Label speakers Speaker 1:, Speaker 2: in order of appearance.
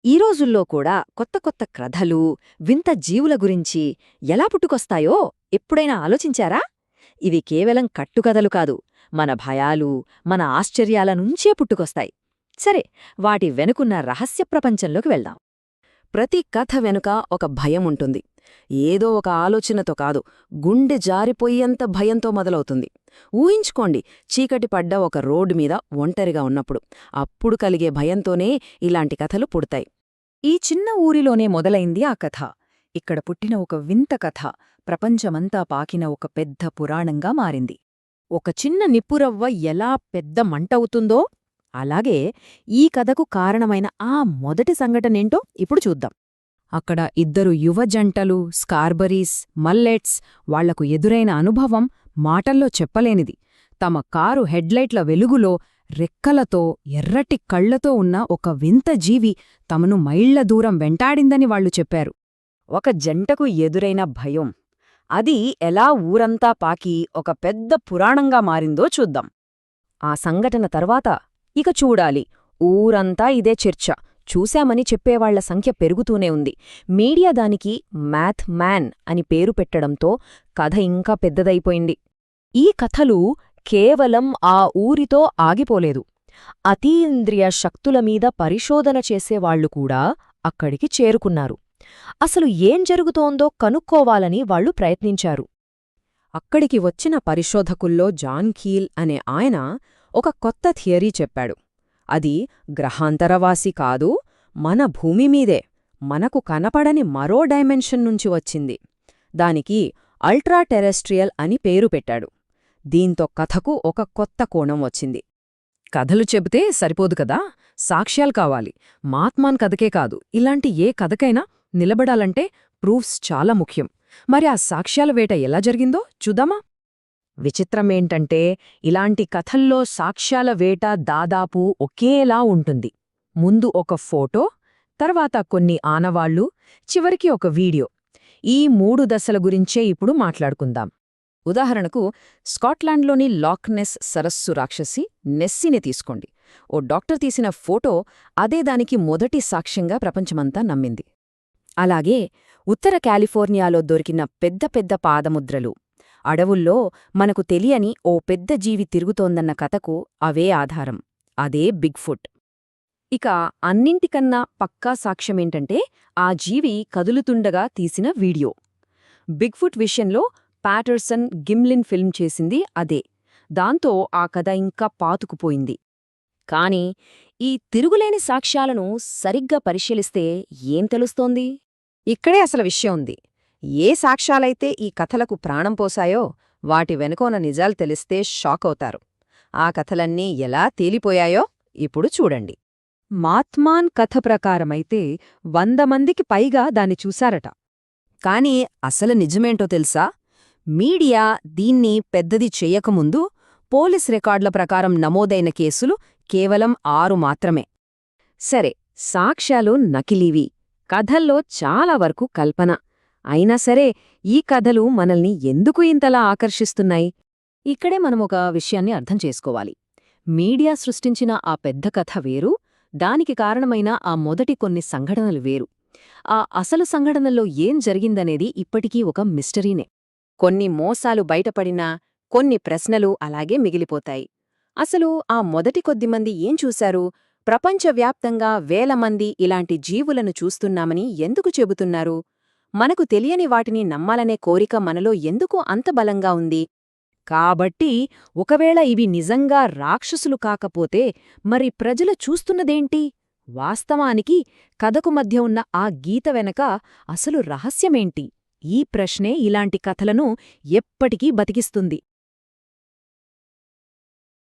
Speaker 1: ఈ రోజుల్లో కూడా కొత్త కొత్త కథలు, వింత జీవుల గురించి ఎలా పుట్టుకొస్తాయో ఎప్పుడైనా ఆలోచించారా? ఇవి కేవలం కట్టుకథలు కాదు, మన భయాలు, మన ఆశ్చర్యాల నుంచే పుట్టుకొస్తాయి. సరే, వాటి వెనుకున్న రహస్య ప్రపంచంలోకి వెళ్దాం.
Speaker 2: ప్రతి కథ వెనుక ఒక భయం ఉంటుంది. ఏదో ఒక ఆలోచనతో కాదు, గుండె జారిపోయేంత భయంతో మొదలవుతుంది. ఊహించుకోండి, చీకటి పడ్డ ఒక రోడ్డు మీద ఒంటరిగా ఉన్నప్పుడు. అప్పుడు కలిగే భయంతోనే ఇలాంటి కథలు పుడతాయి.
Speaker 1: ఈ చిన్న ఊరిలోనే మొదలైంది ఆ కథ. ఇక్కడ పుట్టిన ఒక వింత కథ ప్రపంచమంతా పాకిన ఒక పెద్ద పురాణంగా మారింది. ఒక చిన్న నిప్పురవ్వ ఎలా పెద్ద మంటవుతుందో, అలాగే ఈ కథకు కారణమైన ఆ మొదటి సంఘటనేంటో ఇప్పుడు చూద్దాం. అక్కడ ఇద్దరు యువజంటలు, స్కార్బరీస్, మల్లెట్స్, వాళ్లకు ఎదురైన అనుభవం మాటల్లో చెప్పలేనిది. తమ కారు హెడ్లైట్ల వెలుగులో రెక్కలతో, ఎర్రటి కళ్లతో ఉన్న ఒక వింత జీవి తమను మైళ్ల దూరం వెంటాడిందని వాళ్లు చెప్పారు. ఒక జంటకు ఎదురైన భయం, అది ఎలా ఊరంతా పాకి ఒక పెద్ద పురాణంగా మారిందో చూద్దాం. ఆ సంఘటన తర్వాత ఇక చూడాలి, ఊరంతా ఇదే చర్చ. చూశామని చెప్పేవాళ్ల సంఖ్య పెరుగుతూనే ఉంది. మీడియా దానికి మ్యాథ్ మ్యాన్ అని పేరు పెట్టడంతో కథ ఇంకా పెద్దదైపోయింది. ఈ కథలు కేవలం ఆ ఊరితో ఆగిపోలేదు. అతీంద్రియ శక్తులమీద పరిశోధన చేసేవాళ్లు కూడా అక్కడికి చేరుకున్నారు. అసలు ఏం జరుగుతోందో కనుక్కోవాలని వాళ్లు ప్రయత్నించారు. అక్కడికి వచ్చిన పరిశోధకుల్లో జాన్ కీల్ అనే ఆయన ఒక కొత్త థియరీ చెప్పాడు. అది గ్రహాంతరవాసి కాదు, మన భూమిమీదే, మనకు కనపడని మరో డైమెన్షన్ నుంచి వచ్చింది. దానికి అల్ట్రా టెరెస్ట్రియల్ అని పేరు పెట్టాడు. దీంతో కథకు ఒక కొత్త కోణం వచ్చింది. కథలు చెబితే సరిపోదు కదా, సాక్ష్యాలు కావాలి. మహాత్మాన్ కథకే కాదు, ఇలాంటి ఏ కథకైనా నిలబడాలంటే ప్రూఫ్స్ చాలా ముఖ్యం. మరి ఆ సాక్ష్యాల వేట ఎలా జరిగిందో చూద్దామా? విచిత్రమేంటంటే, ఇలాంటి కథల్లో సాక్ష్యాల వేట దాదాపు ఒకేలా ఉంటుంది. ముందు ఒక ఫోటో, తర్వాత కొన్ని ఆనవాళ్లు, చివరికి ఒక వీడియో. ఈ 3 దశల గురించే ఇప్పుడు మాట్లాడుకుందాం. ఉదాహరణకు, స్కాట్లాండ్లోని లాక్నెస్ సరస్సు రాక్షసి నెస్సీని తీసుకోండి. ఓ డాక్టర్ తీసిన ఫోటో అదే దానికి మొదటి సాక్ష్యంగా ప్రపంచమంతా నమ్మింది. అలాగే ఉత్తర కాలిఫోర్నియాలో దొరికిన పెద్ద పెద్ద పాదముద్రలు, అడవుల్లో మనకు తెలియని ఓ పెద్ద జీవి తిరుగుతోందన్న కథకు అవే ఆధారం. అదే బిగ్ఫుట్. ఇక అన్నింటికన్నా పక్కా సాక్ష్యమేంటంటే ఆ జీవి కదులుతుండగా తీసిన వీడియో. బిగ్ఫుట్ విషయంలో ప్యాటర్సన్ గిమ్లిన్ ఫిల్మ్ చేసింది అదే. దాంతో ఆ కథ ఇంకా పాతుకుపోయింది. కాని ఈ తిరుగులేని సాక్ష్యాలను సరిగ్గా పరిశీలిస్తే ఏం తెలుస్తోంది? ఇక్కడే అసలు విషయం ఉంది. ఏ సాక్ష్యాలైతే ఈ కథలకు ప్రాణం పోసాయో వాటి వెనుకోన నిజాలు తెలిస్తే షాకవుతారు. ఆ కథలన్నీ ఎలా తేలిపోయాయో ఇప్పుడు చూడండి. మహాత్మాన్ కథ ప్రకారమైతే 100 మందికి పైగా దాన్ని చూశారట. కాని అసలు నిజమేంటో తెలుసా? మీడియా దీన్ని పెద్దది చెయ్యకముందు పోలీస్ రికార్డుల ప్రకారం నమోదైన కేసులు కేవలం 6 మాత్రమే. సరే, సాక్ష్యాలు నకిలీవి, కథల్లో చాలా వరకు కల్పన. అయినా సరే, ఈ కథలు మనల్ని ఎందుకు ఇంతలా ఆకర్షిస్తున్నాయి? ఇక్కడే మనమొక విషయాన్ని అర్థం చేసుకోవాలి. మీడియా సృష్టించిన ఆ పెద్ద కథ వేరు, దానికి కారణమైన ఆ మొదటి కొన్ని సంఘటనలు వేరు. ఆ అసలు సంఘటనల్లో ఏం జరిగిందనేది ఇప్పటికీ ఒక మిస్టరీనే. కొన్ని మోసాలు బయటపడినా కొన్ని ప్రశ్నలు అలాగే మిగిలిపోతాయి. అసలు ఆ మొదటి కొద్దిమంది ఏం చూశారు? ప్రపంచవ్యాప్తంగా వేల మంది ఇలాంటి జీవులను చూస్తున్నామని ఎందుకు చెబుతున్నారు? మనకు తెలియని వాటిని నమ్మాలనే కోరిక మనలో ఎందుకు అంత బలంగా ఉంది? కాబట్టి ఒకవేళ ఇవి నిజంగా రాక్షసులు కాకపోతే మరి ప్రజలు చూస్తున్నదేంటి? వాస్తవానికి కథకు మధ్య ఉన్న ఆ గీత వెనక అసలు రహస్యమేంటి? ఈ ప్రశ్నే ఇలాంటి కథలను ఎప్పటికీ బతికిస్తుంది.